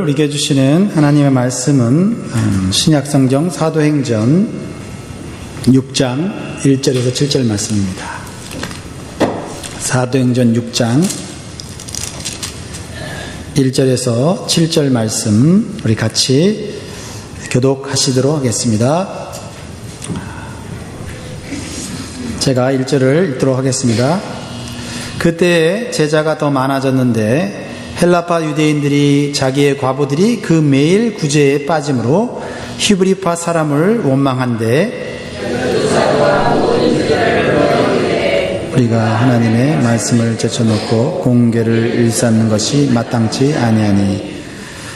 우리에게 주시는 하나님의 말씀은 신약성경 사도행전 6장 1절에서 7절 말씀입니다. 사도행전 6장 1절에서 7절 말씀 우리 같이 교독하시도록 하겠습니다. 제가 1절을 읽도록 하겠습니다. 그때에 제자가 더 많아졌는데 헬라파 유대인들이 자기의 과부들이 그 매일 구제에 빠짐으로 히브리파 사람을 원망한데 우리가 하나님의 말씀을 제쳐놓고 공개를 일삼는 것이 마땅치 아니하니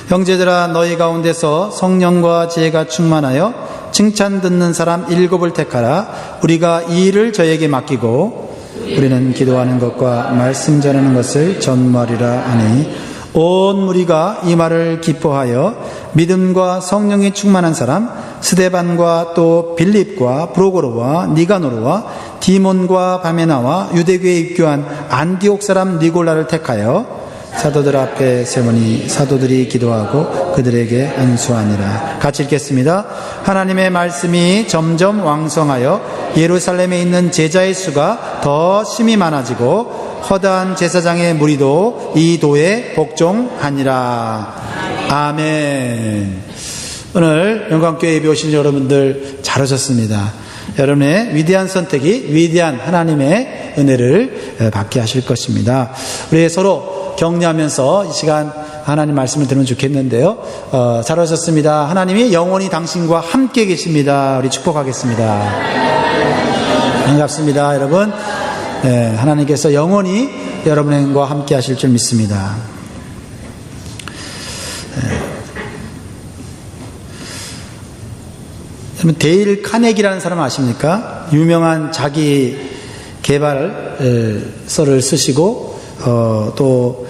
형제들아 너희 가운데서 성령과 지혜가 충만하여 칭찬 듣는 사람 7을 택하라. 우리가 이 일을 저에게 맡기고 우리는 기도하는 것과 말씀 전하는 것을 전무하리라 하니 온 무리가 이 말을 기뻐하여 믿음과 성령이 충만한 사람 스데반과 또 빌립과 브로고로와 니가노르와 디몬과 바메나와 유대교에 입교한 안디옥 사람 니골라를 택하여 사도들 앞에 세우니 사도들이 기도하고 그들에게 안수하니라. 같이 읽겠습니다. 하나님의 말씀이 점점 왕성하여 예루살렘에 있는 제자의 수가 더 심히 많아지고 허다한 제사장의 무리도 이 도에 복종하니라. 아멘. 오늘 영광교회 예배 오신 여러분들 잘 오셨습니다. 여러분의 위대한 선택이 위대한 하나님의 은혜를 받게 하실 것입니다. 우리 서로 격려하면서 이 시간 하나님 말씀을 들으면 좋겠는데요. 잘 오셨습니다. 하나님이 영원히 당신과 함께 계십니다. 우리 축복하겠습니다. 반갑습니다, 여러분. 네, 하나님께서 영원히 여러분과 함께 하실 줄 믿습니다. 여러분, 데일 카네기라는 사람 아십니까? 유명한 자기 개발서를 쓰시고 또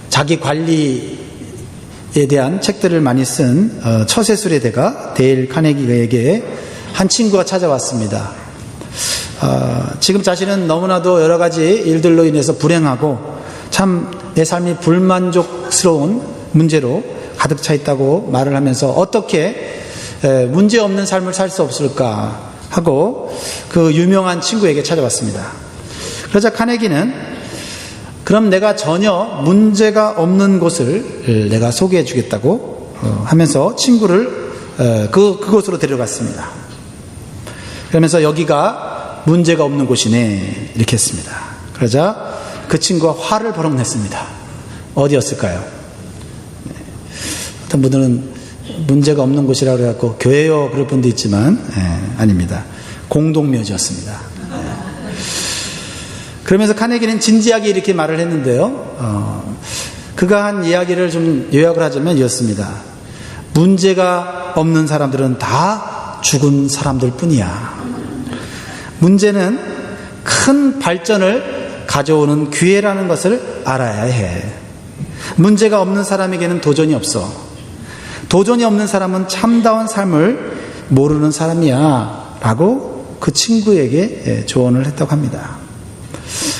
자기 관리에 대한 책들을 많이 쓴 처세술의 대가 데일 카네기에게 한 친구가 찾아왔습니다. 지금 자신은 너무나도 여러 가지 일들로 인해서 불행하고 참 내 삶이 불만족스러운 문제로 가득 차 있다고 말을 하면서 어떻게 문제 없는 삶을 살 수 없을까 하고 그 유명한 친구에게 찾아왔습니다. 그러자 카네기는 그럼 내가 전혀 문제가 없는 곳을 내가 소개해 주겠다고 하면서 친구를 그곳으로 데려갔습니다. 그러면서 여기가 문제가 없는 곳이네 이렇게 했습니다. 그러자 그 친구가 화를 버럭 냈습니다. 어디였을까요? 어떤 분들은 문제가 없는 곳이라고 해갖고 교회요 그럴 분도 있지만 아닙니다. 공동묘지였습니다. 그러면서 카네기는 진지하게 이렇게 말을 했는데요. 그가 한 이야기를 좀 요약을 하자면 이렇습니다. 문제가 없는 사람들은 다 죽은 사람들 뿐이야. 문제는 큰 발전을 가져오는 기회라는 것을 알아야 해. 문제가 없는 사람에게는 도전이 없어. 도전이 없는 사람은 참다운 삶을 모르는 사람이야 라고 그 친구에게 조언을 했다고 합니다.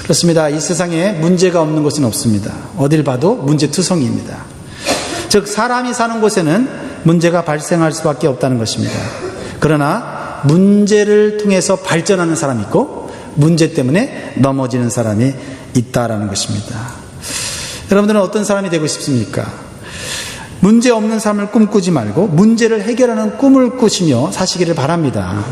그렇습니다. 이 세상에 문제가 없는 곳은 없습니다. 어딜 봐도 문제투성이입니다. 즉 사람이 사는 곳에는 문제가 발생할 수밖에 없다는 것입니다. 그러나 문제를 통해서 발전하는 사람이 있고 문제 때문에 넘어지는 사람이 있다라는 것입니다. 여러분들은 어떤 사람이 되고 싶습니까? 문제 없는 삶을 꿈꾸지 말고 문제를 해결하는 꿈을 꾸시며 사시기를 바랍니다.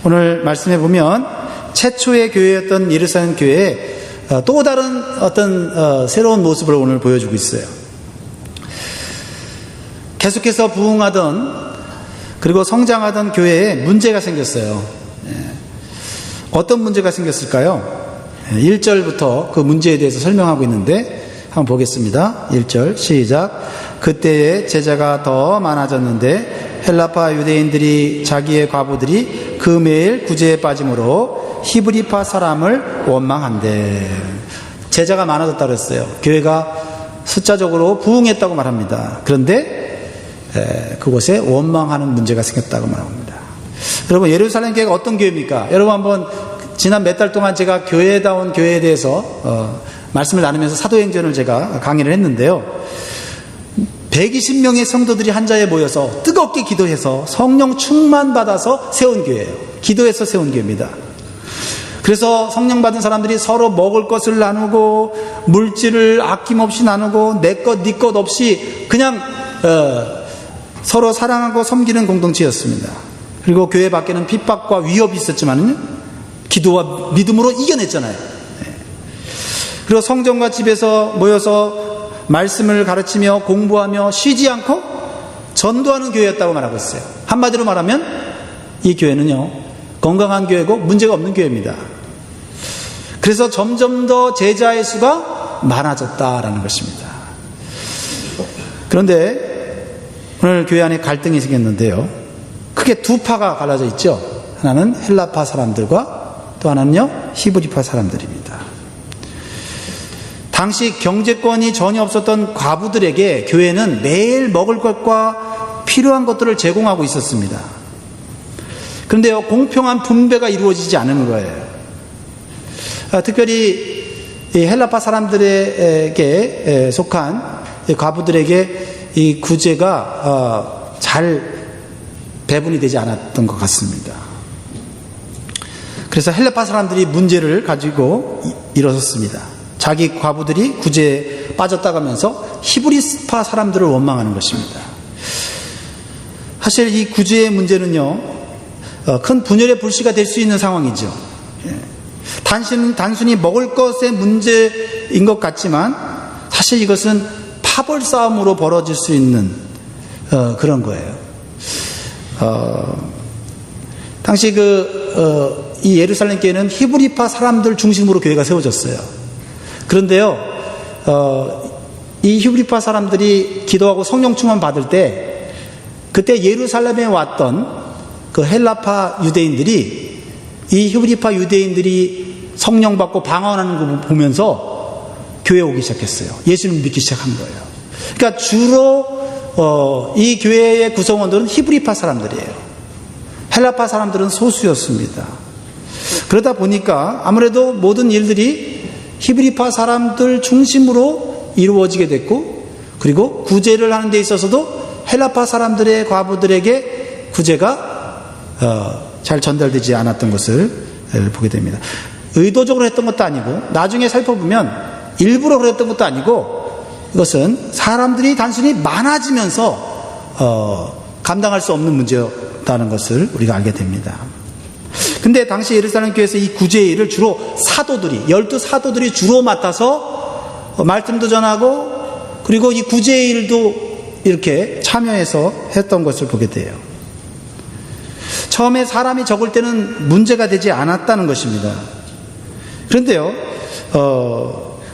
오늘 말씀해 보면 최초의 교회였던 예루살렘 교회에 또 다른 어떤 새로운 모습을 오늘 보여주고 있어요. 계속해서 부흥하던 그리고 성장하던 교회에 문제가 생겼어요. 어떤 문제가 생겼을까요? 1절부터 그 문제에 대해서 설명하고 있는데 한번 보겠습니다. 1절 시작. 그때에 제자가 더 많아졌는데 헬라파 유대인들이 자기의 과부들이 그 매일 구제에 빠짐으로 히브리파 사람을 원망한대. 제자가 많아졌다고 그랬어요. 교회가 숫자적으로 부흥했다고 말합니다. 그런데 그곳에 원망하는 문제가 생겼다고 말합니다. 여러분, 예루살렘 교회가 어떤 교회입니까? 여러분 한번 지난 몇 달 동안 제가 교회다운 교회에 대해서 말씀을 나누면서 사도행전을 제가 강의를 했는데요. 120명의 성도들이 한 자리에 모여서 뜨겁게 기도해서 성령 충만받아서 세운 교회예요. 기도해서 세운 교회입니다. 그래서 성령 받은 사람들이 서로 먹을 것을 나누고 물질을 아낌없이 나누고 내 것 네 것 없이 그냥 서로 사랑하고 섬기는 공동체였습니다. 그리고 교회 밖에는 핍박과 위협이 있었지만 기도와 믿음으로 이겨냈잖아요. 그리고 성전과 집에서 모여서 말씀을 가르치며 공부하며 쉬지 않고 전도하는 교회였다고 말하고 있어요. 한마디로 말하면 이 교회는요, 건강한 교회고 문제가 없는 교회입니다. 그래서 점점 더 제자의 수가 많아졌다라는 것입니다. 그런데 오늘 교회 안에 갈등이 생겼는데요, 크게 두 파가 갈라져 있죠. 하나는 헬라파 사람들과 또 하나는요, 히브리파 사람들입니다. 당시 경제권이 전혀 없었던 과부들에게 교회는 매일 먹을 것과 필요한 것들을 제공하고 있었습니다. 그런데요, 공평한 분배가 이루어지지 않은 거예요. 특별히 헬라파 사람들에게 속한 과부들에게 이 구제가 잘 배분이 되지 않았던 것 같습니다. 그래서 헬라파 사람들이 문제를 가지고 일어섰습니다. 자기 과부들이 구제에 빠졌다가면서 히브리파 사람들을 원망하는 것입니다. 사실 이 구제의 문제는요, 큰 분열의 불씨가 될 수 있는 상황이죠. 단순히 먹을 것의 문제인 것 같지만 사실 이것은 파벌 싸움으로 벌어질 수 있는 그런 거예요. 당시 이 예루살렘 교회는 히브리파 사람들 중심으로 교회가 세워졌어요. 그런데요, 이 히브리파 사람들이 기도하고 성령 충만 받을 때, 그때 예루살렘에 왔던 그 헬라파 유대인들이 이 히브리파 유대인들이 성령 받고 방언하는 거 보면서 교회에 오기 시작했어요. 예수님을 믿기 시작한 거예요. 그러니까 주로 이 교회의 구성원들은 히브리파 사람들이에요. 헬라파 사람들은 소수였습니다. 그러다 보니까 아무래도 모든 일들이 히브리파 사람들 중심으로 이루어지게 됐고, 그리고 구제를 하는 데 있어서도 헬라파 사람들의 과부들에게 구제가 잘 전달되지 않았던 것을 보게 됩니다. 의도적으로 했던 것도 아니고, 나중에 살펴보면 일부러 그랬던 것도 아니고, 이것은 사람들이 단순히 많아지면서 감당할 수 없는 문제였다는 것을 우리가 알게 됩니다. 근데 당시 예루살렘 교회에서 이 구제의 일을 주로 사도들이, 12사도들이 주로 맡아서 말씀도 전하고, 그리고 이 구제의 일도 이렇게 참여해서 했던 것을 보게 돼요. 처음에 사람이 적을 때는 문제가 되지 않았다는 것입니다. 그런데요,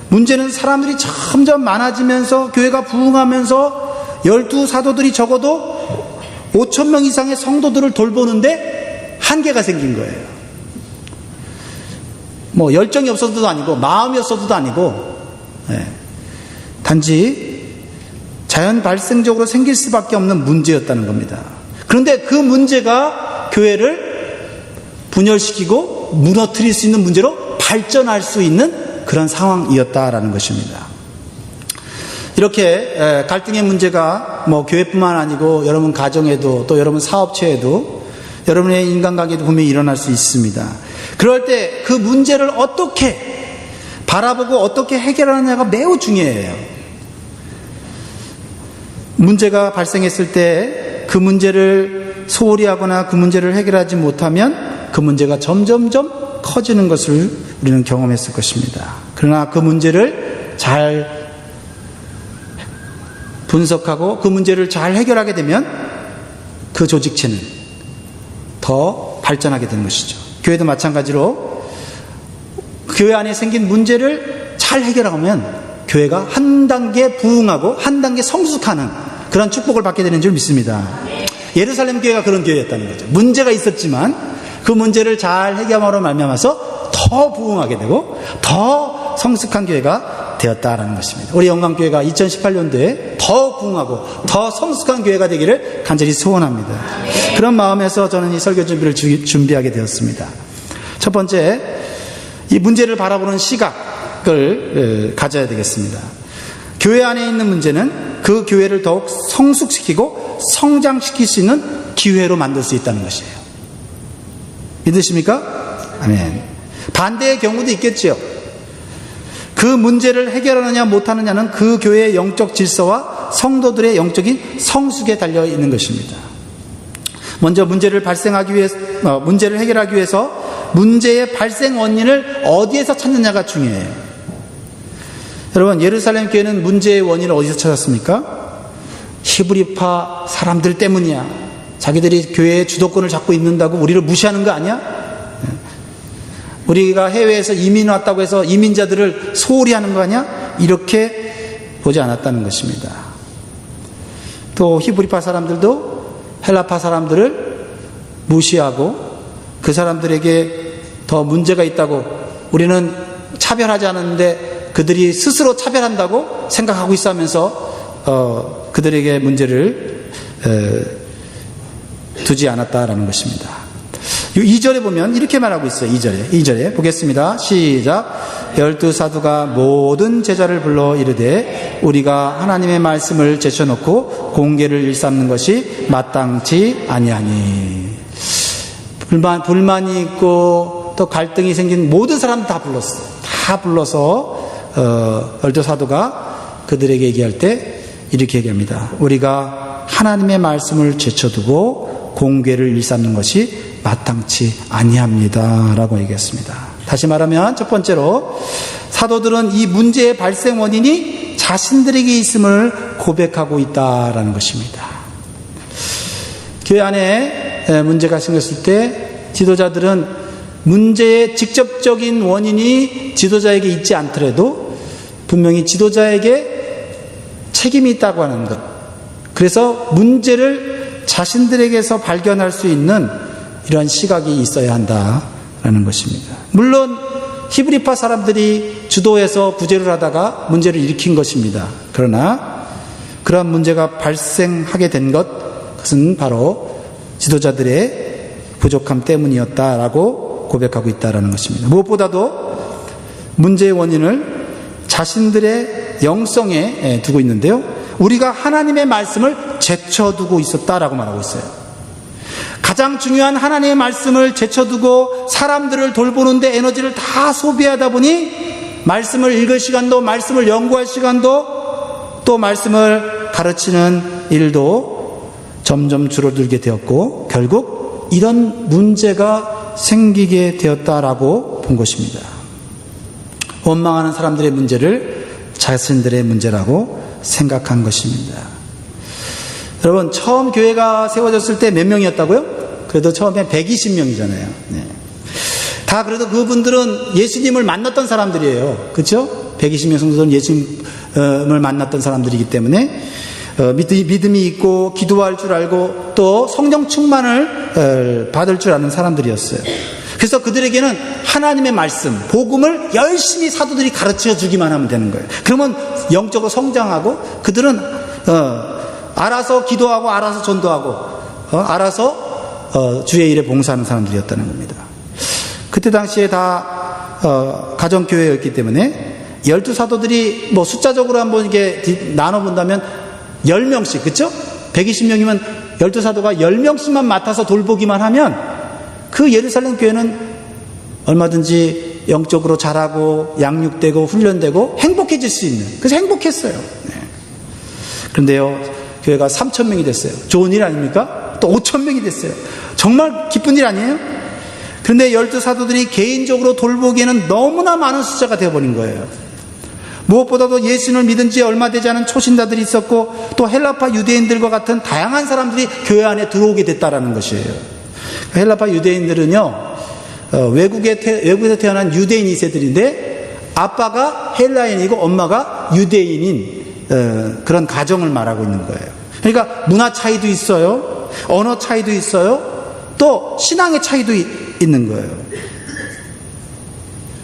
문제는 사람들이 점점 많아지면서 교회가 부흥하면서 12사도들이 적어도 5,000명 이상의 성도들을 돌보는데 한계가 생긴 거예요. 뭐 열정이 없어서도 아니고 마음이 없어서도 아니고, 단지 자연 발생적으로 생길 수밖에 없는 문제였다는 겁니다. 그런데 그 문제가 교회를 분열시키고 무너뜨릴 수 있는 문제로 발전할 수 있는 그런 상황이었다라는 것입니다. 이렇게 갈등의 문제가 뭐 교회뿐만 아니고 여러분 가정에도, 또 여러분 사업체에도, 여러분의 인간관계도 분명히 일어날 수 있습니다. 그럴 때 그 문제를 어떻게 바라보고 어떻게 해결하느냐가 매우 중요해요. 문제가 발생했을 때 그 문제를 소홀히 하거나 그 문제를 해결하지 못하면 그 문제가 점점점 커지는 것을 우리는 경험했을 것입니다. 그러나 그 문제를 잘 분석하고 그 문제를 잘 해결하게 되면 그 조직체는 더 발전하게 되는 것이죠. 교회도 마찬가지로 교회 안에 생긴 문제를 잘 해결하면 교회가 한 단계 부흥하고 한 단계 성숙하는 그런 축복을 받게 되는 줄 믿습니다. 예루살렘 교회가 그런 교회였다는 거죠. 문제가 있었지만 그 문제를 잘 해결함으로 말미암아서 더 부흥하게 되고 더 성숙한 교회가 되었다라는 것입니다. 우리 영광교회가 2018년도에 더 부흥하고 더 성숙한 교회가 되기를 간절히 소원합니다. 그런 마음에서 저는 이 설교 준비를 준비하게 되었습니다. 첫 번째, 이 문제를 바라보는 시각을 가져야 되겠습니다. 교회 안에 있는 문제는 그 교회를 더욱 성숙시키고 성장시킬 수 있는 기회로 만들 수 있다는 것이에요. 믿으십니까? 아멘. 반대의 경우도 있겠지요. 그 문제를 해결하느냐 못하느냐는 그 교회의 영적 질서와 성도들의 영적인 성숙에 달려 있는 것입니다. 먼저 문제를 해결하기 위해서 문제의 발생 원인을 어디에서 찾느냐가 중요해요. 여러분, 예루살렘 교회는 문제의 원인을 어디서 찾았습니까? 히브리파 사람들 때문이야. 자기들이 교회의 주도권을 잡고 있는다고 우리를 무시하는 거 아니야? 우리가 해외에서 이민 왔다고 해서 이민자들을 소홀히 하는 거 아니야? 이렇게 보지 않았다는 것입니다. 또 히브리파 사람들도 헬라파 사람들을 무시하고 그 사람들에게 더 문제가 있다고, 우리는 차별하지 않았는데 그들이 스스로 차별한다고 생각하고 있어 하면서 그들에게 문제를 두지 않았다라는 것입니다. 2절에 보면 이렇게 말하고 있어요. 2절에 보겠습니다. 시작. 12사도가 모든 제자를 불러 이르되 우리가 하나님의 말씀을 제쳐놓고 공개를 일삼는 것이 마땅치 아니하니. 불만이 있고 또 갈등이 생긴 모든 사람 다 불렀어. 다 불러서 12사도가 그들에게 얘기할 때 이렇게 얘기합니다. 우리가 하나님의 말씀을 제쳐두고 공개를 일삼는 것이 마땅치 아니합니다 라고 얘기했습니다. 다시 말하면 첫 번째로 사도들은 이 문제의 발생 원인이 자신들에게 있음을 고백하고 있다라는 것입니다. 교회 안에 문제가 생겼을 때 지도자들은 문제의 직접적인 원인이 지도자에게 있지 않더라도 분명히 지도자에게 책임이 있다고 하는 것, 그래서 문제를 자신들에게서 발견할 수 있는 이러한 시각이 있어야 한다라는 것입니다. 물론 히브리파 사람들이 주도해서 구제를 하다가 문제를 일으킨 것입니다. 그러나 그러한 문제가 발생하게 된 것은 바로 지도자들의 부족함 때문이었다라고 고백하고 있다라는 것입니다. 무엇보다도 문제의 원인을 자신들의 영성에 두고 있는데요, 우리가 하나님의 말씀을 제쳐두고 있었다라고 말하고 있어요. 가장 중요한 하나님의 말씀을 제쳐두고 사람들을 돌보는데 에너지를 다 소비하다 보니 말씀을 읽을 시간도, 말씀을 연구할 시간도, 또 말씀을 가르치는 일도 점점 줄어들게 되었고 결국 이런 문제가 생기게 되었다라고 본 것입니다. 원망하는 사람들의 문제를 자신들의 문제라고 생각한 것입니다. 여러분, 처음 교회가 세워졌을 때 몇 명이었다고요? 그래도 처음에 120명이잖아요. 네. 다 그래도 그분들은 예수님을 만났던 사람들이에요. 그렇죠? 120명 성도들은 예수님을 만났던 사람들이기 때문에 믿음이 있고 기도할 줄 알고 또 성령 충만을 받을 줄 아는 사람들이었어요. 그래서 그들에게는 하나님의 말씀, 복음을 열심히 사도들이 가르쳐 주기만 하면 되는 거예요. 그러면 영적으로 성장하고 그들은 알아서 기도하고 알아서 전도하고 알아서 주의 일에 봉사하는 사람들이었다는 겁니다. 그때 당시에 다 가정교회였기 때문에 12사도들이 뭐 숫자적으로 한번 이렇게 나눠본다면 10명씩, 그렇죠? 120명이면 12사도가 10명씩만 맡아서 돌보기만 하면 그 예루살렘 교회는 얼마든지 영적으로 자라고 양육되고 훈련되고 행복해질 수 있는, 그래서 행복했어요. 네. 그런데요, 교회가 3,000명이 됐어요. 좋은 일 아닙니까? 또 5,000명이 됐어요. 정말 기쁜 일 아니에요? 그런데 12사도들이 개인적으로 돌보기에는 너무나 많은 숫자가 되어버린 거예요. 무엇보다도 예수님을 믿은 지 얼마 되지 않은 초신자들이 있었고 또 헬라파 유대인들과 같은 다양한 사람들이 교회 안에 들어오게 됐다라는 것이에요. 헬라파 유대인들은요, 외국에서 태어난 유대인 2세들인데 아빠가 헬라인이고 엄마가 유대인인 그런 가정을 말하고 있는 거예요. 그러니까 문화 차이도 있어요, 언어 차이도 있어요, 또 신앙의 차이도 있는 거예요.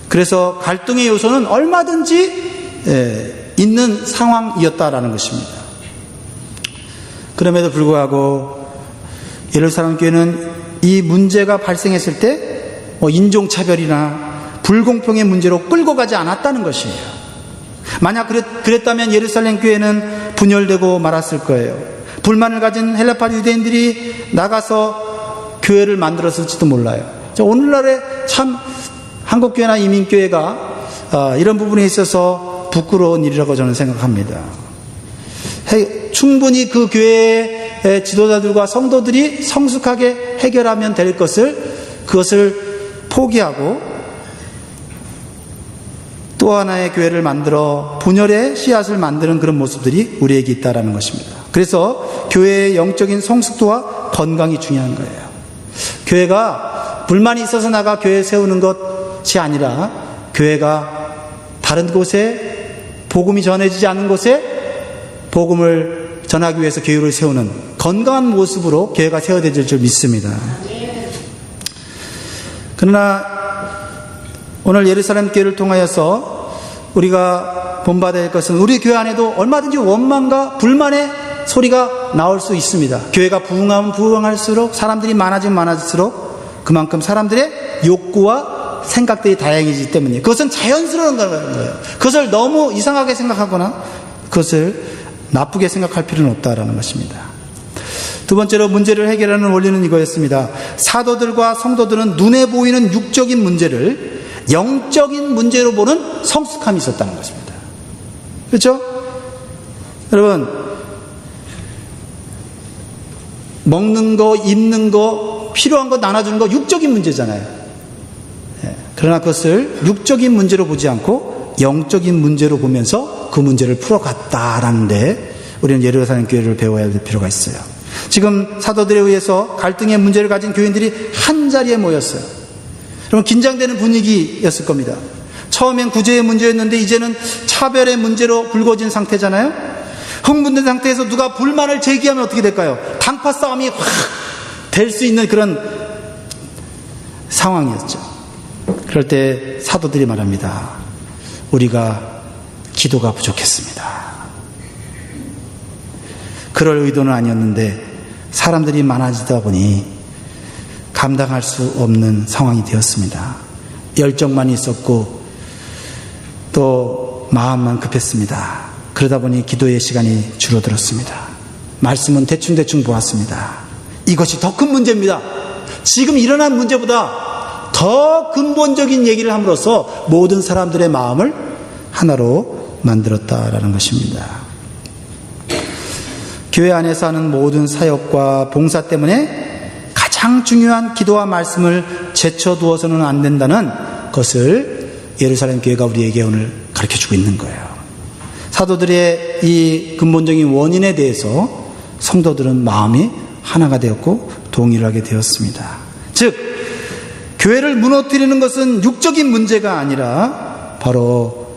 그래서 갈등의 요소는 얼마든지 있는 상황이었다라는 것입니다. 그럼에도 불구하고 예루살렘 교회는 이 문제가 발생했을 때 인종차별이나 불공평의 문제로 끌고 가지 않았다는 것이에요. 만약 그랬다면 예루살렘 교회는 분열되고 말았을 거예요. 불만을 가진 헬라파 유대인들이 나가서 교회를 만들었을지도 몰라요. 오늘날에 참 한국교회나 이민교회가 이런 부분에 있어서 부끄러운 일이라고 저는 생각합니다. 충분히 그 교회의 지도자들과 성도들이 성숙하게 해결하면 될 그것을 포기하고 또 하나의 교회를 만들어 분열의 씨앗을 만드는 그런 모습들이 우리에게 있다는 것입니다. 그래서 교회의 영적인 성숙도와 건강이 중요한 거예요. 교회가 불만이 있어서 나가 교회 세우는 것이 아니라 교회가 다른 곳에 복음이 전해지지 않은 곳에 복음을 전하기 위해서 교회를 세우는 건강한 모습으로 교회가 세워질 줄 믿습니다. 그러나 오늘 예루살렘 교회를 통하여서 우리가 본받아야 할 것은 우리 교회 안에도 얼마든지 원망과 불만의 소리가 나올 수 있습니다. 교회가 부흥하면 부흥할수록 사람들이 많아지면 많아질수록 그만큼 사람들의 욕구와 생각들이 다양해지기 때문에 그것은 자연스러운 거예요. 그것을 너무 이상하게 생각하거나 그것을 나쁘게 생각할 필요는 없다라는 것입니다. 두 번째로 문제를 해결하는 원리는 이거였습니다. 사도들과 성도들은 눈에 보이는 육적인 문제를 영적인 문제로 보는 성숙함이 있었다는 것입니다. 그렇죠? 여러분, 먹는 거, 입는 거, 필요한 거 나눠주는 거 육적인 문제잖아요. 그러나 그것을 육적인 문제로 보지 않고 영적인 문제로 보면서 그 문제를 풀어갔다라는데 우리는 예루살렘 교회를 배워야 할 필요가 있어요. 지금 사도들에 의해서 갈등의 문제를 가진 교인들이 한 자리에 모였어요. 여러분, 긴장되는 분위기였을 겁니다. 처음엔 구제의 문제였는데 이제는 차별의 문제로 불거진 상태잖아요. 흥분된 상태에서 누가 불만을 제기하면 어떻게 될까요? 당파 싸움이 확 될 수 있는 그런 상황이었죠. 그럴 때 사도들이 말합니다. 우리가 기도가 부족했습니다. 그럴 의도는 아니었는데 사람들이 많아지다 보니 감당할 수 없는 상황이 되었습니다. 열정만 있었고 또 마음만 급했습니다. 그러다 보니 기도의 시간이 줄어들었습니다. 말씀은 대충대충 보았습니다. 이것이 더 큰 문제입니다. 지금 일어난 문제보다 더 근본적인 얘기를 함으로써 모든 사람들의 마음을 하나로 만들었다라는 것입니다. 교회 안에서 하는 모든 사역과 봉사 때문에 가장 중요한 기도와 말씀을 제쳐두어서는 안 된다는 것을 예루살렘 교회가 우리에게 오늘 가르쳐주고 있는 거예요. 사도들의 이 근본적인 원인에 대해서 성도들은 마음이 하나가 되었고 동의를 하게 되었습니다. 즉 교회를 무너뜨리는 것은 육적인 문제가 아니라 바로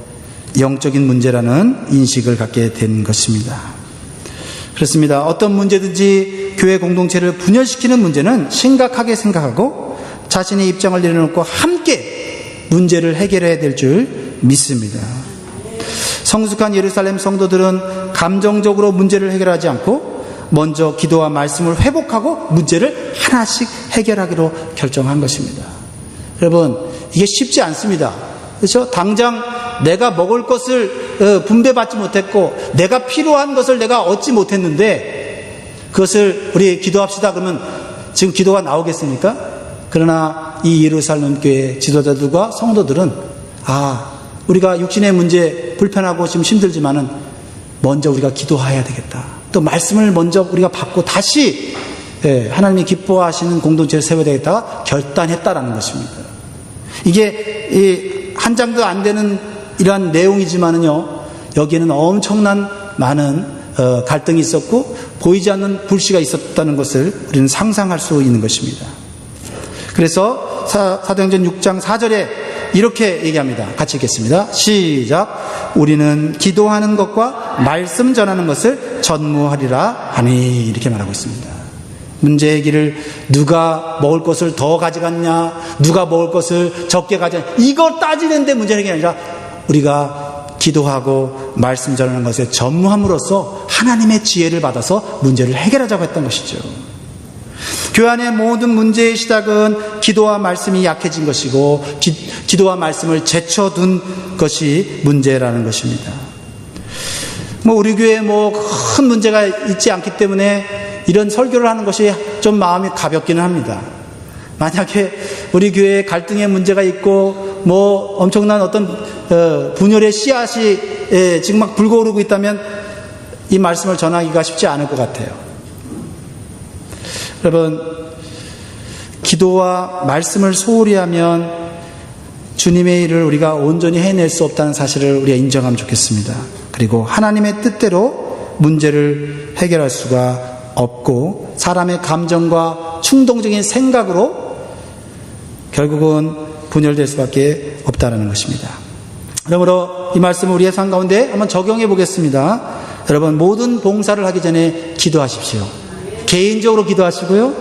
영적인 문제라는 인식을 갖게 된 것입니다. 그렇습니다. 어떤 문제든지 교회 공동체를 분열시키는 문제는 심각하게 생각하고 자신의 입장을 내려놓고 함께 문제를 해결해야 될 줄 믿습니다. 성숙한 예루살렘 성도들은 감정적으로 문제를 해결하지 않고 먼저 기도와 말씀을 회복하고 문제를 하나씩 해결하기로 결정한 것입니다. 여러분, 이게 쉽지 않습니다. 그렇죠? 당장 내가 먹을 것을 분배받지 못했고 내가 필요한 것을 내가 얻지 못했는데 그것을 우리 기도합시다 그러면 지금 기도가 나오겠습니까? 그러나 이 예루살렘 교회 지도자들과 성도들은 우리가 육신의 문제 불편하고 지금 힘들지만은 먼저 우리가 기도해야 되겠다. 또 말씀을 먼저 우리가 받고 다시 하나님이 기뻐하시는 공동체를 세워야 되겠다가 결단했다라는 것입니다. 이게 한 장도 안 되는 이러한 내용이지만은요, 여기에는 엄청난 많은 갈등이 있었고 보이지 않는 불씨가 있었다는 것을 우리는 상상할 수 있는 것입니다. 그래서 사도행전 6장 4절에 이렇게 얘기합니다. 같이 읽겠습니다. 시작. 우리는 기도하는 것과 말씀 전하는 것을 전무하리라 하니, 이렇게 말하고 있습니다. 문제 얘기를 누가 먹을 것을 더 가져갔냐, 누가 먹을 것을 적게 가져갔냐, 이걸 따지는데 문제 해결이 아니라 우리가 기도하고 말씀 전하는 것에 전무함으로써 하나님의 지혜를 받아서 문제를 해결하자고 했던 것이죠. 교회 안의 모든 문제의 시작은 기도와 말씀이 약해진 것이고 기도와 말씀을 제쳐둔 것이 문제라는 것입니다. 우리 교회에 큰 문제가 있지 않기 때문에 이런 설교를 하는 것이 좀 마음이 가볍기는 합니다. 만약에 우리 교회에 갈등의 문제가 있고 엄청난 어떤 분열의 씨앗이 지금 막 불거오르고 있다면 이 말씀을 전하기가 쉽지 않을 것 같아요. 여러분, 기도와 말씀을 소홀히 하면 주님의 일을 우리가 온전히 해낼 수 없다는 사실을 우리가 인정하면 좋겠습니다. 그리고 하나님의 뜻대로 문제를 해결할 수가 없고 사람의 감정과 충동적인 생각으로 결국은 분열될 수밖에 없다는 것입니다. 그러므로 이 말씀을 우리의 삶 가운데 한번 적용해 보겠습니다. 여러분, 모든 봉사를 하기 전에 기도하십시오. 개인적으로 기도하시고요.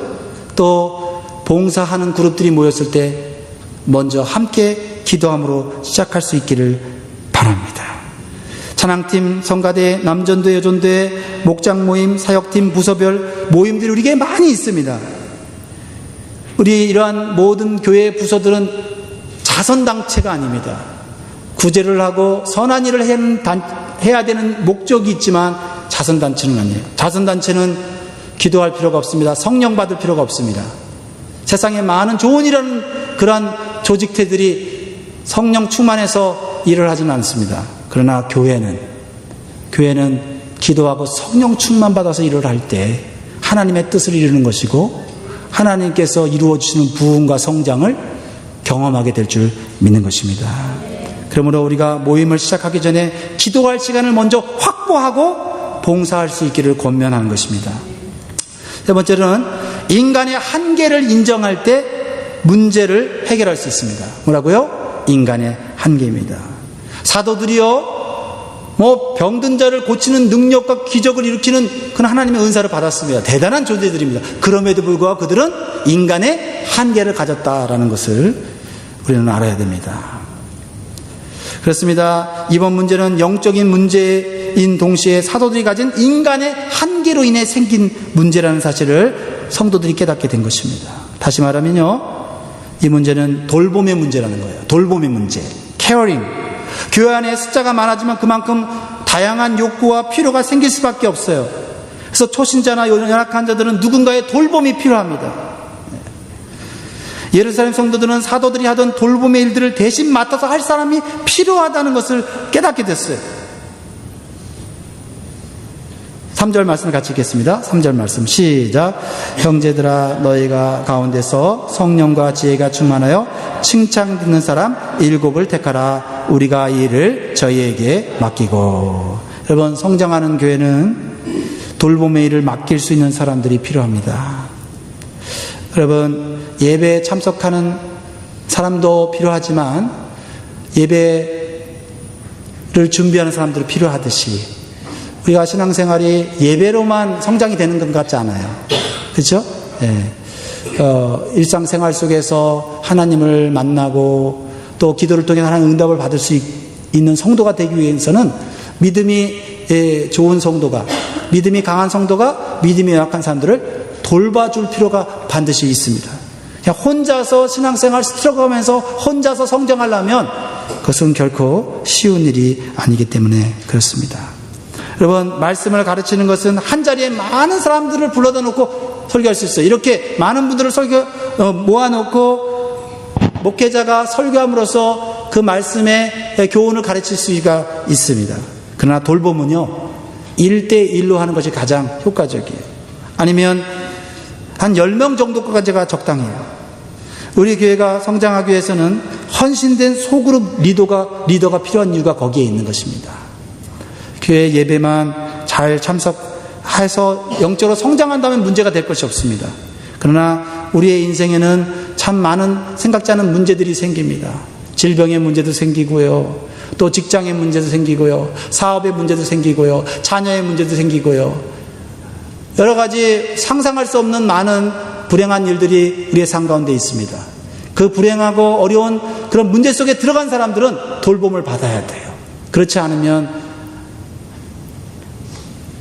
또 봉사하는 그룹들이 모였을 때 먼저 함께 기도함으로 시작할 수 있기를 바랍니다. 찬양팀, 성가대, 남전대, 여전대, 목장 모임, 사역팀, 부서별 모임들이 우리에게 많이 있습니다. 우리 이러한 모든 교회 부서들은 자선단체가 아닙니다. 구제를 하고 선한 일을 해야 되는 목적이 있지만 자선단체는 아니에요. 자선단체는 기도할 필요가 없습니다. 성령 받을 필요가 없습니다. 세상에 많은 좋은 일하는 그러한 조직체들이 성령 충만해서 일을 하지는 않습니다. 그러나 교회는 기도하고 성령 충만 받아서 일을 할 때 하나님의 뜻을 이루는 것이고 하나님께서 이루어 주시는 부흥과 성장을 경험하게 될 줄 믿는 것입니다. 그러므로 우리가 모임을 시작하기 전에 기도할 시간을 먼저 확보하고 봉사할 수 있기를 권면하는 것입니다. 세 번째는 인간의 한계를 인정할 때 문제를 해결할 수 있습니다. 뭐라고요? 인간의 한계입니다. 사도들이요, 병든 자를 고치는 능력과 기적을 일으키는 그런 하나님의 은사를 받았습니다. 대단한 존재들입니다. 그럼에도 불구하고 그들은 인간의 한계를 가졌다라는 것을 우리는 알아야 됩니다. 그렇습니다. 이번 문제는 영적인 문제인 동시에 사도들이 가진 인간의 한계로 인해 생긴 문제라는 사실을 성도들이 깨닫게 된 것입니다. 다시 말하면요, 이 문제는 돌봄의 문제라는 거예요. 돌봄의 문제, 케어링. 교회 안에 숫자가 많아지면 그만큼 다양한 욕구와 필요가 생길 수밖에 없어요. 그래서 초신자나 연약한 자들은 누군가의 돌봄이 필요합니다. 예루살렘 성도들은 사도들이 하던 돌봄의 일들을 대신 맡아서 할 사람이 필요하다는 것을 깨닫게 됐어요. 3절 말씀을 같이 읽겠습니다. 3절 말씀 시작. 형제들아, 너희가 가운데서 성령과 지혜가 충만하여 칭찬 듣는 사람 7을 택하라. 우리가 이 일을 저희에게 맡기고. 여러분, 성장하는 교회는 돌봄의 일을 맡길 수 있는 사람들이 필요합니다. 여러분, 예배에 참석하는 사람도 필요하지만 예배를 준비하는 사람들이 필요하듯이 우리가 신앙생활이 예배로만 성장이 되는 것 같지 않아요. 그렇죠? 네. 일상생활 속에서 하나님을 만나고 또 기도를 통해 하나님의 응답을 받을 수 있는 성도가 되기 위해서는 믿음이 좋은 성도가, 믿음이 강한 성도가 믿음이 약한 사람들을 돌봐줄 필요가 반드시 있습니다. 그냥 혼자서 신앙생활 스트럭하면서 혼자서 성장하려면 그것은 결코 쉬운 일이 아니기 때문에 그렇습니다. 여러분, 말씀을 가르치는 것은 한자리에 많은 사람들을 불러다 놓고 설교할 수 있어요. 이렇게 많은 분들을 모아놓고 목회자가 설교함으로써 그 말씀의 교훈을 가르칠 수가 있습니다. 그러나 돌봄은요, 1대1로 하는 것이 가장 효과적이에요. 아니면 한 10명 정도까지가 적당해요. 우리 교회가 성장하기 위해서는 헌신된 소그룹 리더가 필요한 이유가 거기에 있는 것입니다. 교회 예배만 잘 참석해서 영적으로 성장한다면 문제가 될 것이 없습니다. 그러나 우리의 인생에는 참 많은 생각지 않은 문제들이 생깁니다. 질병의 문제도 생기고요, 또 직장의 문제도 생기고요, 사업의 문제도 생기고요, 자녀의 문제도 생기고요, 여러 가지 상상할 수 없는 많은 불행한 일들이 우리의 삶 가운데 있습니다. 그 불행하고 어려운 그런 문제 속에 들어간 사람들은 돌봄을 받아야 돼요. 그렇지 않으면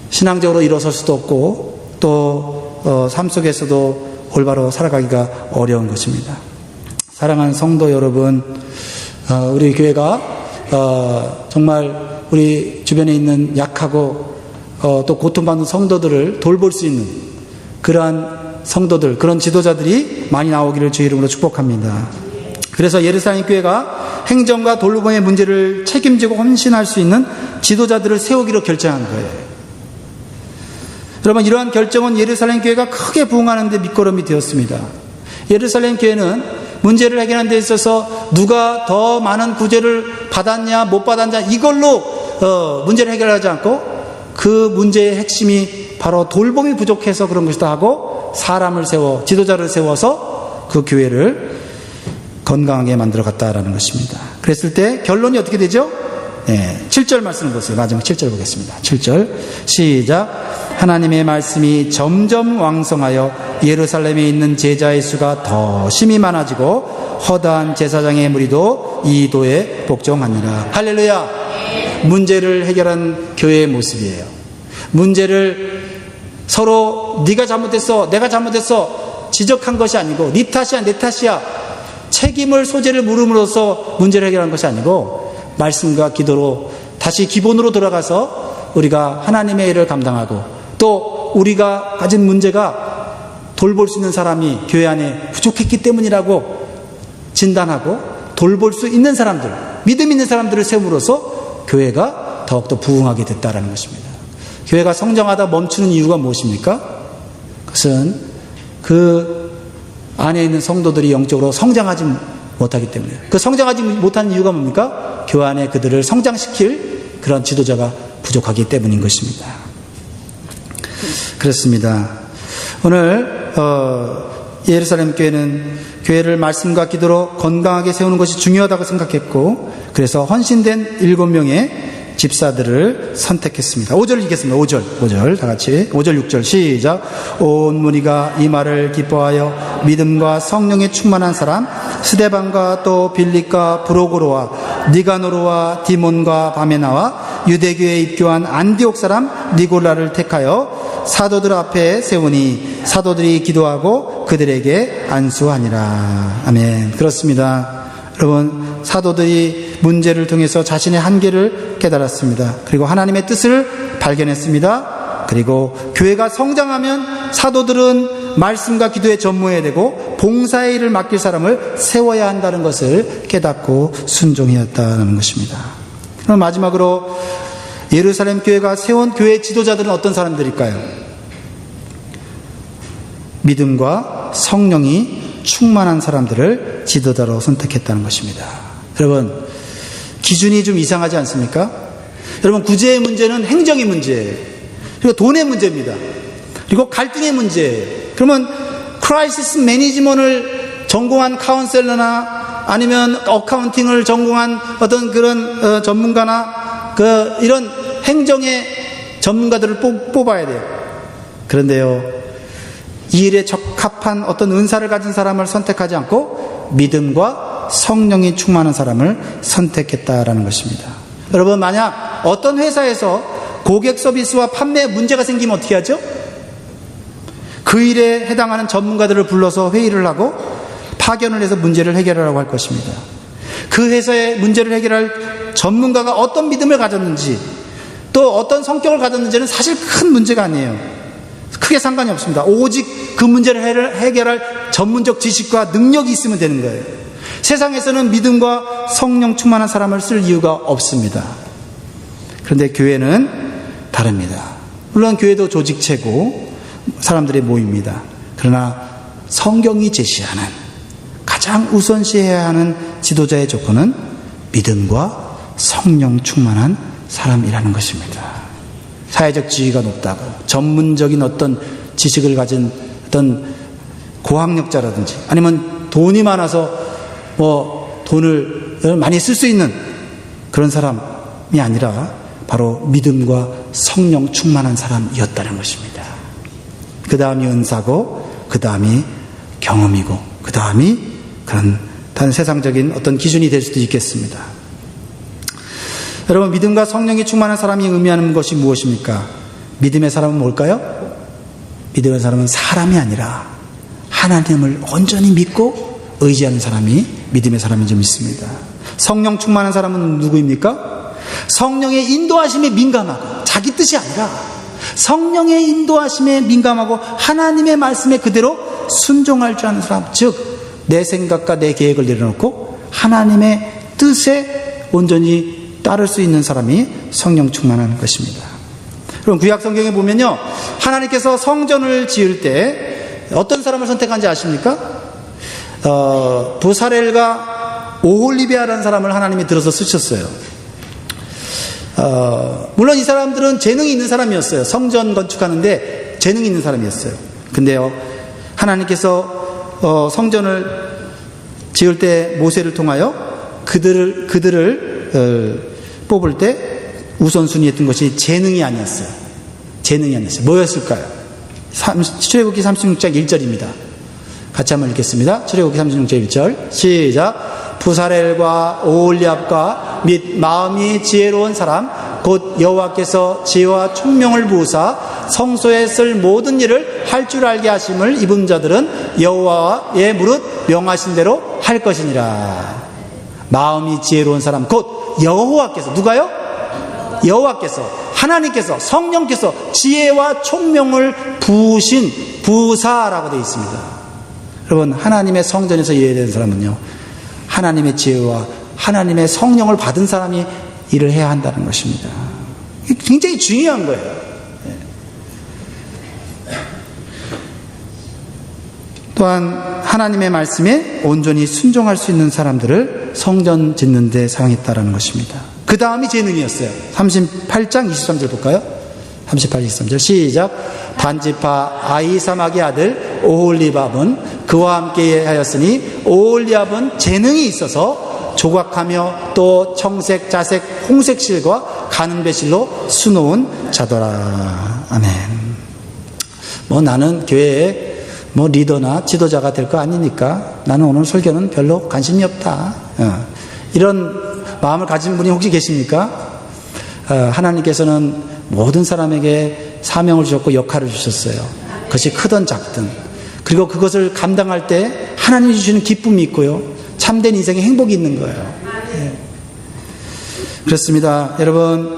신앙적으로 일어설 수도 없고 또 삶 속에서도 올바로 살아가기가 어려운 것입니다. 사랑하는 성도 여러분, 우리 교회가 정말 우리 주변에 있는 약하고 또 고통받는 성도들을 돌볼 수 있는 그러한 성도들, 그런 지도자들이 많이 나오기를 주의 이름으로 축복합니다. 그래서 예루살렘 교회가 행정과 돌봄의 문제를 책임지고 헌신할 수 있는 지도자들을 세우기로 결정한 거예요. 여러분, 이러한 결정은 예루살렘 교회가 크게 부흥하는 데 밑거름이 되었습니다. 예루살렘 교회는 문제를 해결하는 데 있어서 누가 더 많은 구제를 받았냐 못 받았냐 이걸로 문제를 해결하지 않고 그 문제의 핵심이 바로 돌봄이 부족해서 그런 것이다 하고 사람을 세워, 지도자를 세워서 그 교회를 건강하게 만들어 갔다라는 것입니다. 그랬을 때 결론이 어떻게 되죠? 7절 말씀을 보세요. 마지막 7절 보겠습니다. 7절 시작. 하나님의 말씀이 점점 왕성하여 예루살렘에 있는 제자의 수가 더 심히 많아지고 허다한 제사장의 무리도 이 도에 복종하니라. 할렐루야. 문제를 해결한 교회의 모습이에요. 문제를 서로 네가 잘못했어, 내가 잘못했어 지적한 것이 아니고 네 탓이야, 내 탓이야 책임을 소재를 물음으로써 문제를 해결한 것이 아니고 말씀과 기도로 다시 기본으로 돌아가서 우리가 하나님의 일을 감당하고 또 우리가 가진 문제가 돌볼 수 있는 사람이 교회 안에 부족했기 때문이라고 진단하고 돌볼 수 있는 사람들, 믿음 있는 사람들을 세움으로써 교회가 더욱더 부흥하게 됐다는 것입니다. 교회가 성장하다 멈추는 이유가 무엇입니까? 그것은 그 안에 있는 성도들이 영적으로 성장하지 못하기 때문에. 그 성장하지 못하는 이유가 뭡니까? 교회 안에 그들을 성장시킬 그런 지도자가 부족하기 때문인 것입니다. 그렇습니다. 오늘 예루살렘 교회는 교회를 말씀과 기도로 건강하게 세우는 것이 중요하다고 생각했고 그래서 헌신된 7명의 집사들을 선택했습니다. 5절 읽겠습니다. 5절 다 같이 5절 6절 시작. 온 무리가 이 말을 기뻐하여 믿음과 성령에 충만한 사람 스데반과 또 빌립과 브로고로와 니가노로와 디몬과 바메나와 유대교에 입교한 안디옥 사람 니골라를 택하여 사도들 앞에 세우니 사도들이 기도하고 그들에게 안수하니라. 아멘. 그렇습니다. 여러분, 사도들이 문제를 통해서 자신의 한계를 깨달았습니다. 그리고 하나님의 뜻을 발견했습니다. 그리고 교회가 성장하면 사도들은 말씀과 기도에 전무해야 되고 봉사의 일을 맡길 사람을 세워야 한다는 것을 깨닫고 순종해왔다는 것입니다. 그럼 마지막으로 예루살렘 교회가 세운 교회 지도자들은 어떤 사람들일까요? 믿음과 성령이 충만한 사람들을 지도자로 선택했다는 것입니다. 여러분, 기준이 좀 이상하지 않습니까? 여러분, 구제의 문제는 행정의 문제예요. 그리고 돈의 문제입니다. 그리고 갈등의 문제예요. 그러면 크라이시스 매니지먼트를 전공한 카운셀러나 아니면 어카운팅을 전공한 어떤 그런 전문가나 이런 행정의 전문가들을 뽑아야 돼요. 그런데요, 이 일에 적합한 어떤 은사를 가진 사람을 선택하지 않고 믿음과 성령이 충만한 사람을 선택했다라는 것입니다. 여러분, 만약 어떤 회사에서 고객 서비스와 판매에 문제가 생기면 어떻게 하죠? 그 일에 해당하는 전문가들을 불러서 회의를 하고 파견을 해서 문제를 해결하라고 할 것입니다. 그 회사의 문제를 해결할 전문가가 어떤 믿음을 가졌는지 또 어떤 성격을 가졌는지는 사실 큰 문제가 아니에요. 크게 상관이 없습니다. 오직 그 문제를 해결할 전문적 지식과 능력이 있으면 되는 거예요. 세상에서는 믿음과 성령 충만한 사람을 쓸 이유가 없습니다. 그런데 교회는 다릅니다. 물론 교회도 조직체고 사람들의 모임입니다. 그러나 성경이 제시하는 가장 우선시해야 하는 지도자의 조건은 믿음과 성령 충만한 사람이라는 것입니다. 사회적 지위가 높다고 전문적인 어떤 지식을 가진 어떤 고학력자라든지 아니면 돈이 많아서 돈을 많이 쓸 수 있는 그런 사람이 아니라 바로 믿음과 성령 충만한 사람이었다는 것입니다. 그 다음이 은사고 그 다음이 경험이고 그 다음이 그런 다른 세상적인 어떤 기준이 될 수도 있겠습니다. 여러분, 믿음과 성령이 충만한 사람이 의미하는 것이 무엇입니까? 믿음의 사람은 뭘까요? 믿음의 사람은 사람이 아니라 하나님을 온전히 믿고 의지하는 사람이 믿음의 사람인 줄 믿습니다. 성령 충만한 사람은 누구입니까? 성령의 인도하심에 민감하고, 자기 뜻이 아니라 성령의 인도하심에 민감하고 하나님의 말씀에 그대로 순종할 줄 아는 사람, 즉 내 생각과 내 계획을 내려놓고 하나님의 뜻에 온전히 따를 수 있는 사람이 성령 충만한 것입니다. 그럼 구약 성경에 보면요, 하나님께서 성전을 지을 때 어떤 사람을 선택한지 아십니까? 부사렐과 오홀리베아라는 사람을 하나님이 들어서 쓰셨어요. 물론 이 사람들은 재능이 있는 사람이었어요. 성전 건축하는데 재능이 있는 사람이었어요. 근데요, 하나님께서 성전을 지을 때 모세를 통하여 그들을 뽑을 때 우선순위 했던 것이 재능이 아니었어요. 재능이 아니었어요. 뭐였을까요? 출애굽기 36장 1절입니다. 같이 한번 읽겠습니다. 출애굽기 36장 1절 시작. 부사렐과 오홀리압과 및 마음이 지혜로운 사람 곧 여호와께서 지혜와 총명을 부으사 성소에 쓸 모든 일을 할 줄 알게 하심을 입은 자들은 여호와의 무릇 명하신 대로 할 것이니라. 마음이 지혜로운 사람 곧 여호와께서, 누가요? 여호와께서, 하나님께서, 성령께서 지혜와 총명을 부으신 부사라고 되어 있습니다. 여러분, 하나님의 성전에서 예배되는 사람은요, 하나님의 지혜와 하나님의 성령을 받은 사람이 일을 해야 한다는 것입니다. 굉장히 중요한 거예요. 또한 하나님의 말씀에 온전히 순종할 수 있는 사람들을 성전 짓는 데 사용했다는 것입니다. 그 다음이 재능이었어요. 38장 23절 볼까요? 38, 23절 시작. 단지파 아히사막의 아들 오홀리압은 그와 함께 하였으니 오홀리압은 재능이 있어서 조각하며 또 청색, 자색, 홍색 실과 가는 배실로 수놓은 자더라. 아멘. 나는 교회에 리더나 지도자가 될 거 아니니까 나는 오늘 설교는 별로 관심이 없다. 이런 마음을 가진 분이 혹시 계십니까? 하나님께서는 모든 사람에게 사명을 주셨고 역할을 주셨어요. 그것이 크든 작든. 그리고 그것을 감당할 때 하나님이 주시는 기쁨이 있고요, 참된 인생의 행복이 있는 거예요. 그렇습니다. 여러분,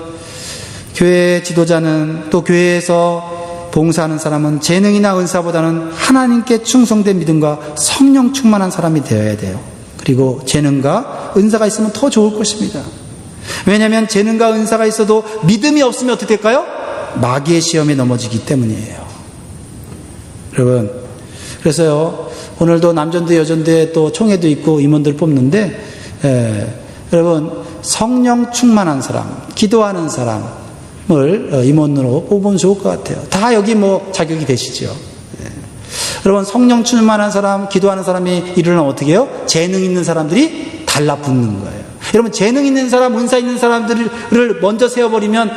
교회 지도자는, 또 교회에서 봉사하는 사람은 재능이나 은사보다는 하나님께 충성된 믿음과 성령 충만한 사람이 되어야 돼요. 그리고 재능과 은사가 있으면 더 좋을 것입니다. 왜냐하면 재능과 은사가 있어도 믿음이 없으면 어떻게 될까요? 마귀의 시험에 넘어지기 때문이에요. 여러분, 그래서요, 오늘도 남전대 여전대 또 총회도 있고 임원들 뽑는데, 여러분, 성령 충만한 사람, 기도하는 사람을 임원으로 뽑으면 좋을 것 같아요. 다 여기 자격이 되시죠. 여러분, 성령 충만한 사람, 기도하는 사람이 이르면 어떻게 해요? 재능 있는 사람들이 달라붙는 거예요. 여러분, 재능 있는 사람, 은사 있는 사람들을 먼저 세워버리면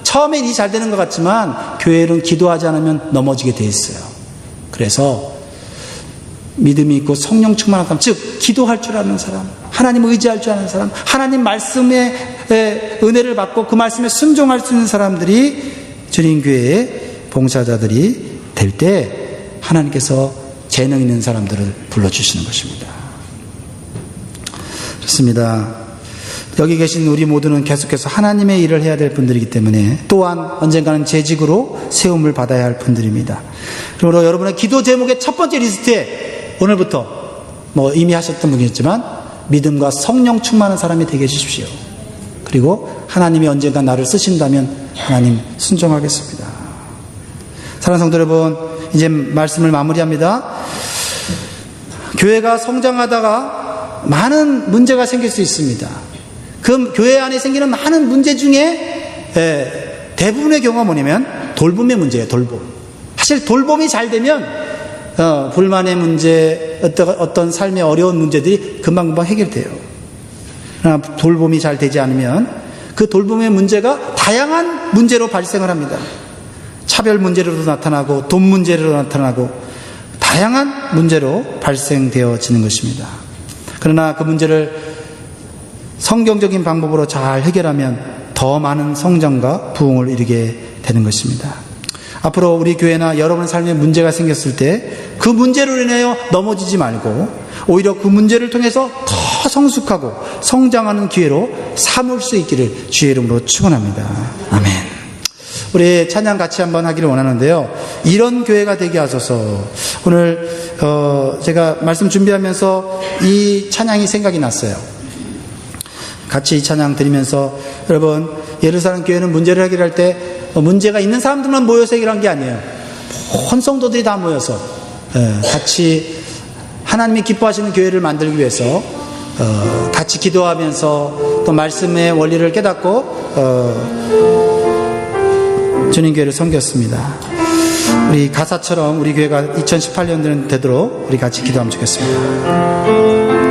처음에 일이 잘 되는 것 같지만 교회는 기도하지 않으면 넘어지게 돼 있어요. 그래서 믿음이 있고 성령 충만한 사람, 즉 기도할 줄 아는 사람, 하나님 의지할 줄 아는 사람, 하나님 말씀의 은혜를 받고 그 말씀에 순종할 수 있는 사람들이 주님교회의 봉사자들이 될 때 하나님께서 재능 있는 사람들을 불러주시는 것입니다. 그렇습니다. 여기 계신 우리 모두는 계속해서 하나님의 일을 해야 될 분들이기 때문에 또한 언젠가는 재직으로 세움을 받아야 할 분들입니다. 그러므로 여러분의 기도 제목의 첫 번째 리스트에 오늘부터 이미 하셨던 분이었지만 믿음과 성령 충만한 사람이 되게 해주십시오. 그리고 하나님이 언젠가 나를 쓰신다면 하나님 순종하겠습니다. 사랑하는 성도 여러분, 이제 말씀을 마무리합니다. 교회가 성장하다가 많은 문제가 생길 수 있습니다. 그 교회 안에 생기는 많은 문제 중에 대부분의 경우가 뭐냐면 돌봄의 문제예요. 돌봄. 사실 돌봄이 잘 되면 불만의 문제, 어떤 삶의 어려운 문제들이 금방금방 해결돼요. 그러나 돌봄이 잘 되지 않으면 그 돌봄의 문제가 다양한 문제로 발생을 합니다. 차별 문제로도 나타나고 돈 문제로 나타나고 다양한 문제로 발생되어지는 것입니다. 그러나 그 문제를 성경적인 방법으로 잘 해결하면 더 많은 성장과 부흥을 이루게 되는 것입니다. 앞으로 우리 교회나 여러분의 삶에 문제가 생겼을 때 그 문제로 인하여 넘어지지 말고 오히려 그 문제를 통해서 더 성숙하고 성장하는 기회로 삼을 수 있기를 주의 이름으로 축원합니다. 아멘. 우리 찬양 같이 한번 하기를 원하는데요. 이런 교회가 되게 하소서. 오늘 제가 말씀 준비하면서 이 찬양이 생각이 났어요. 같이 이 찬양 드리면서 여러분, 예루살렘 교회는 문제를 해결할 때 문제가 있는 사람들만 모여서 해결한 게 아니에요. 온 성도들이 다 모여서 같이 하나님이 기뻐하시는 교회를 만들기 위해서 같이 기도하면서 또 말씀의 원리를 깨닫고 주님 교회를 섬겼습니다. 우리 가사처럼 우리 교회가 2018년 되도록 우리 같이 기도하면 좋겠습니다.